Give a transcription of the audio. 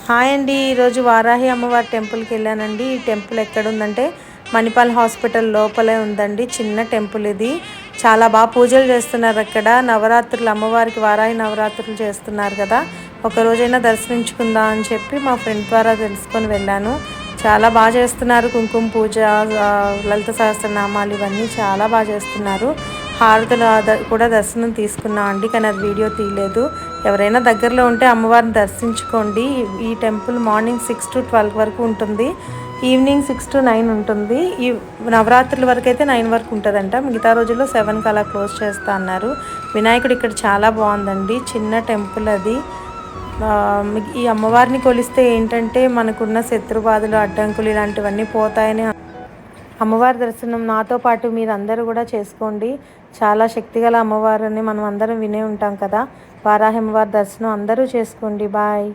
Hi అండి. ఈరోజు వారాహి అమ్మవారి టెంపుల్కి వెళ్ళానండి. ఈ టెంపుల్ ఎక్కడుందంటే మణిపాల్ హాస్పిటల్ లోపలే ఉందండి. చిన్న టెంపుల్ ఇది. చాలా బాగా పూజలు చేస్తున్నారు అక్కడ. నవరాత్రులు అమ్మవారికి వారాహి నవరాత్రులు చేస్తున్నారు కదా, ఒక రోజైనా దర్శించుకుందాం అని చెప్పి మా ఫ్రెండ్ ద్వారా తెలుసుకొని వెళ్ళాను. చాలా బాగా చేస్తున్నారు. కుంకుమ పూజ, లలిత సహస్రనామాలు ఇవన్నీ చాలా బాగా చేస్తున్నారు. హారతులు కూడా దర్శనం తీసుకున్నాం అండి, కానీ అది వీడియో తీయలేదు. ఎవరైనా దగ్గరలో ఉంటే అమ్మవారిని దర్శించుకోండి. ఈ టెంపుల్ మార్నింగ్ 6 to 12 వరకు ఉంటుంది, ఈవినింగ్ 6 to 9 ఉంటుంది. ఈ నవరాత్రుల వరకు అయితే 9 వరకు ఉంటుందంట. మిగతా రోజుల్లో 7కి అలా క్లోజ్ చేస్తా అన్నారు. వినాయకుడు ఇక్కడ చాలా బాగుందండి, చిన్న టెంపుల్ అది. ఈ అమ్మవారిని కొలిస్తే ఏంటంటే మనకున్న శత్రుబాధలు, అడ్డంకులు ఇలాంటివన్నీ పోతాయని. అమ్మవారి దర్శనం నాతో పాటు మీరు అందరూ కూడా చేసుకోండి. చాలా శక్తిగల అమ్మవారిని మనం అందరం వినే ఉంటాం కదా. వారాహి అమ్మవారి దర్శనం అందరూ చేసుకోండి. బాయ్.